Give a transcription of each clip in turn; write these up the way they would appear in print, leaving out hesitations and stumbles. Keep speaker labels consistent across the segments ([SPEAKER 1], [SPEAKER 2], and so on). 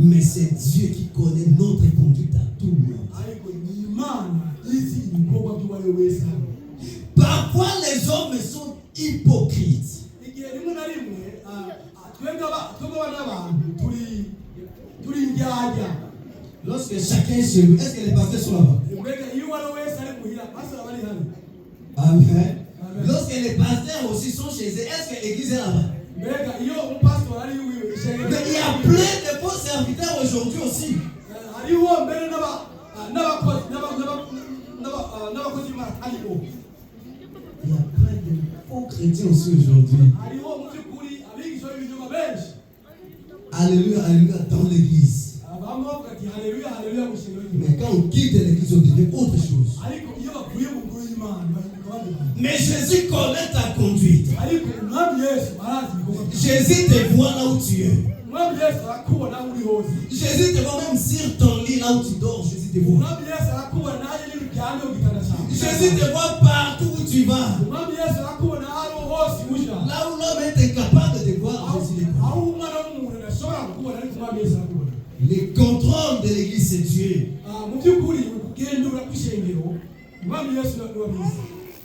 [SPEAKER 1] Mais c'est Dieu qui connaît notre conduite à tout le monde. Parfois les hommes sont hypocrites. Lorsque chacun chez lui, est-ce que les pasteurs sont là-bas? Amen. Lorsque les pasteurs aussi sont chez eux, est-ce que l'église est là-bas? Mais il y a plein de bons serviteurs aujourd'hui aussi. Il y a plein de faux chrétiens aussi aujourd'hui. Alléluia, alléluia, dans l'église. Mais quand on quitte l'église, on devient autre chose. Mais Jésus connaît ta conduite. Jésus te voit là où tu es. Jésus te voit même sur ton lit là où tu dors. Jésus te voit. Jésus te voit partout où tu vas. Là où l'homme est incapable de voir, Jésus le voit. Le contrôle de l'église, c'est Dieu.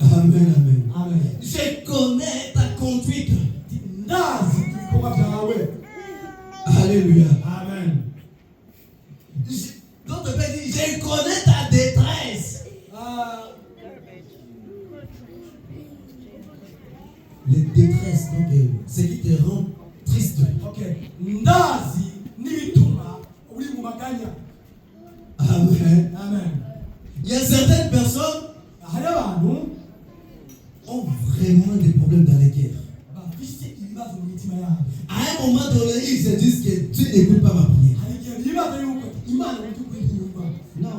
[SPEAKER 1] Amen, amen. Je connais ta conduite. Alléluia. Amen. D'autres peuvent dire, je connais ta détresse. Les détresses, donc, ce qui te rend triste. Amen. Amen. Il y a certaines personnes ont vraiment des problèmes dans les cœurs. À un moment donné, ils se disent que Dieu n'écoute pas ma prière. Non,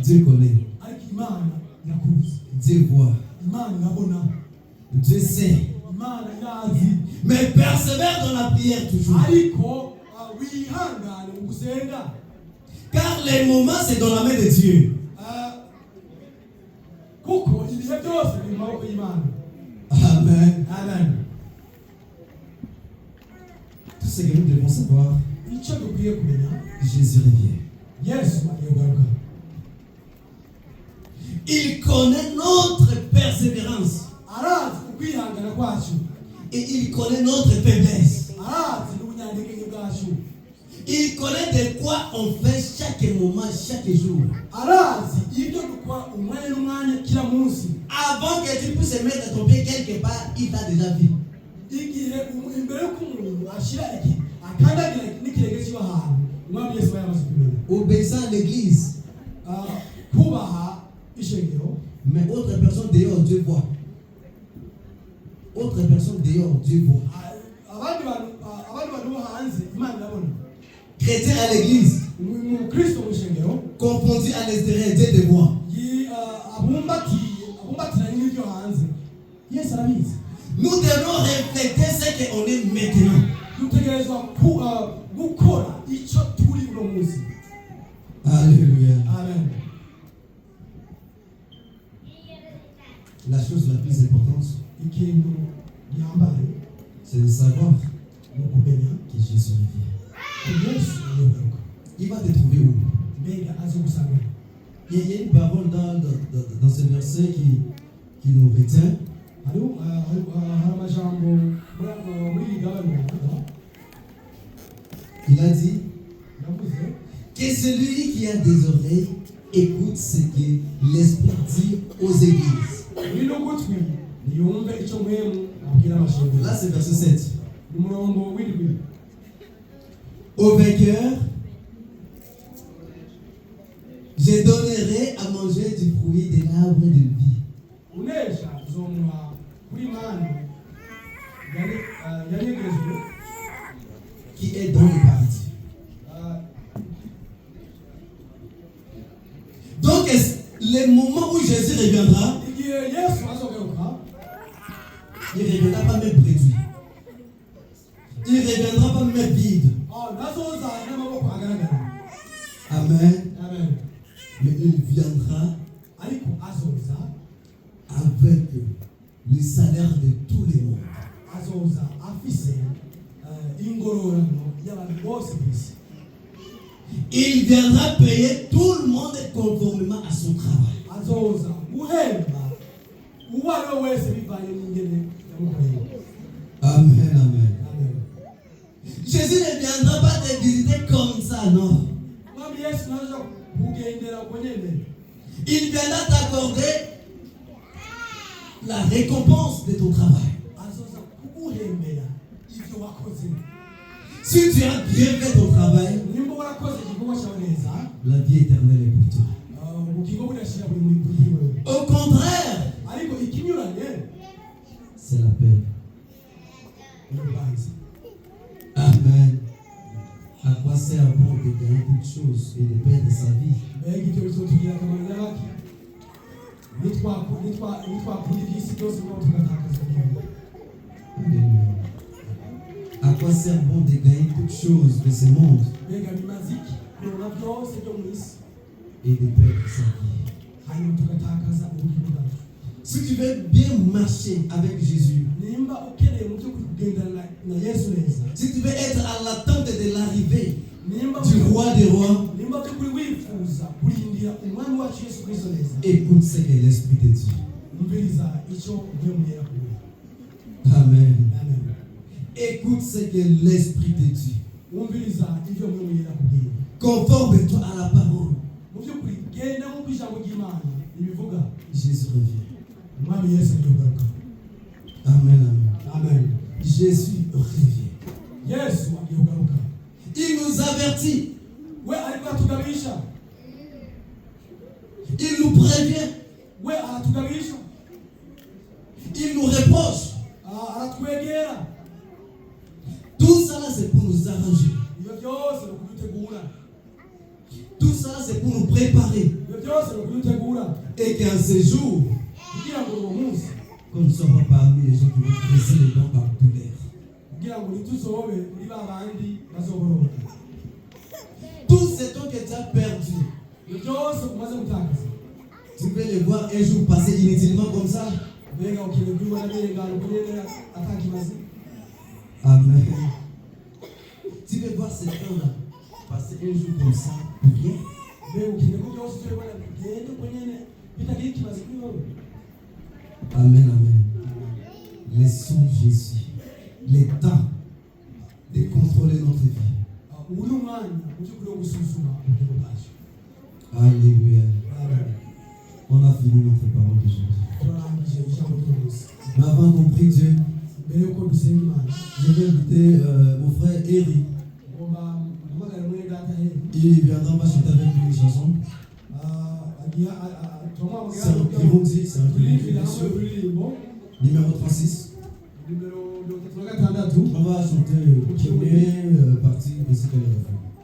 [SPEAKER 1] Dieu connaît. Dieu voit. Dieu sait. Mais persévère dans la prière toujours. Car les moments, c'est dans la main de Dieu. Amen. Amen. Tout ce que nous devons savoir, Jésus revient. Il connaît notre persévérance. Et il connaît notre faiblesse. Il connaît de quoi on fait chaque moment, chaque jour. Avant que tu puisses mettre ton pied quelque part, il t'a déjà vu. Obéissant à l'église. Mais autre personne dehors, Dieu voit. Autre personne dehors, Dieu voit. Chrétien à l'église, confondu à l'extérieur, Dieu te voit. Nous devons refléter ce qu'on est maintenant. Alléluia. Amen. La chose la plus importante, c'est de savoir que Jésus revient. Il va te trouver où? Il y a une parole dans ce verset qui nous retient. Il a dit que celui qui a des oreilles écoute ce que l'Esprit dit aux églises. Là, c'est verset 7. Au vainqueur, je donnerai à manger du fruit de l'arbre de vie. Qui est dans le paradis. Donc, le moment où Jésus reviendra, il ne reviendra pas même réduit. Il ne reviendra pas même vide. Amen. Amen. Mais il viendra avec le salaire de tous les mondes. Il viendra payer tout le monde conformément à son travail.
[SPEAKER 2] azoza guhemba uwo ari we wese bivanye n'ingene yamukoreye.
[SPEAKER 1] Amen, amen.
[SPEAKER 2] Amen.
[SPEAKER 1] Jésus ne viendra pas te visiter comme ça, non.
[SPEAKER 2] Mwami Yesu naje kugendera uko nyene.
[SPEAKER 1] Il viendra t'accorder la récompense de ton travail.
[SPEAKER 2] Azoza kuguhembera ivyo wakoze.
[SPEAKER 1] Si tu as bien fait ton travail,
[SPEAKER 2] Nimba warakoze igikorwa cyawe neza,
[SPEAKER 1] la vie éternelle est pour toi.
[SPEAKER 2] ubugingo budashira buri muri wewe.
[SPEAKER 1] Au contraire,
[SPEAKER 2] Ariko ikinyuranye
[SPEAKER 1] c'est la peine.
[SPEAKER 2] n'urubanza.
[SPEAKER 1] Amen. À quoi sert bon de gagner toutes choses et de perdre sa vie?
[SPEAKER 2] Mbega ibyo bizotugira akamaro nyabaki nitwakunda iby'isi byose ngo tugatakaza ubugingo.
[SPEAKER 1] Alléluia. À quoi sert bon de gagner toutes choses de ce monde
[SPEAKER 2] Mbega bimaze iki kurona byose byo mu isi
[SPEAKER 1] et de perdre sa vie?
[SPEAKER 2] hanyuma tugatakaza ubugingo bwacu.
[SPEAKER 1] Si tu veux bien marcher avec Jésus,
[SPEAKER 2] Nimba ukeneye mu byo kugendana na Yesu neza,
[SPEAKER 1] si tu veux être à l'attente de l'arrivée
[SPEAKER 2] nimba
[SPEAKER 1] du roi des rois,
[SPEAKER 2] nimba by'ukuri wifuza kurindira umwami wacu Yesu Kristo neza,
[SPEAKER 1] écoute ce que l'Esprit te dit.
[SPEAKER 2] umviriza icyo mpemu yera kuwe.
[SPEAKER 1] Amen.
[SPEAKER 2] Amen.
[SPEAKER 1] Écoute ce que l'Esprit te dit.
[SPEAKER 2] Umviriza ivyo mpemu yera kubwira.
[SPEAKER 1] Conforme-toi à la parole.
[SPEAKER 2] Mu by'ukuri genda nk'uko ijambo ry'Imana ribivuga.
[SPEAKER 1] Jésus revient.
[SPEAKER 2] Umwami Yesu agiye.
[SPEAKER 1] Amen, amen.
[SPEAKER 2] Amen.
[SPEAKER 1] Jésus revient.
[SPEAKER 2] Yesu agiye kugaruka.
[SPEAKER 1] Il nous avertit.
[SPEAKER 2] We ariko atugabisha.
[SPEAKER 1] Il nous prévient.
[SPEAKER 2] We aratugabisha.
[SPEAKER 1] Il nous reproche.
[SPEAKER 2] Aratwegera.
[SPEAKER 1] Tout ça là, c'est pour nous arranger.
[SPEAKER 2] Ibyo byose ni ukudutegura.
[SPEAKER 1] Tout ça là, c'est pour nous préparer.
[SPEAKER 2] Ibyo byose ni ukudutegura.
[SPEAKER 1] Et qu'en ce jour,
[SPEAKER 2] Kugira ngo uwo munsi,
[SPEAKER 1] qu'on ne soit pas parmi les gens qui vont presser les dents par douleur.
[SPEAKER 2] kugira ngo ntituzobe muri ba bandi bazoboroka.
[SPEAKER 1] Tout ce temps que tu as perdu,
[SPEAKER 2] Ibyo byose umaze gutakaza.
[SPEAKER 1] tu peux les voir un jour passer inutilement comme ça.
[SPEAKER 2] Mbega ukeneye kubibona birengana uko nyene atakimaze.
[SPEAKER 1] Amen. Tu peux voir ces temps-là passer un jour comme ça pour rien.
[SPEAKER 2] Mbega ukeneye ko byose tubibona bigende uko nyene bitagira ikimaze kuri wowe.
[SPEAKER 1] Amen, amen. Laissons Jésus le temps de contrôler notre vie.
[SPEAKER 2] Ubu ni umwanya mu by'ukuri wo gusuzuma ubugingo bwacu.
[SPEAKER 1] Alléluia.
[SPEAKER 2] Amen.
[SPEAKER 1] On a fini notre parole d'aujourd'hui.
[SPEAKER 2] Turangije ijambo ry'umunsi.
[SPEAKER 1] Mais avant qu'on prie Dieu,
[SPEAKER 2] Mbere yuko dusenga Imana,
[SPEAKER 1] je vais inviter mon frère Eri.
[SPEAKER 2] ngomba mpamagare mwene data Heri.
[SPEAKER 1] Il viendra pas chanter avec nous une chanson. C'est un Kirundi, c'est un Kirundi, bien sûr. Numéro 36. On va chanter le premier partie de ce qu'elle a fait.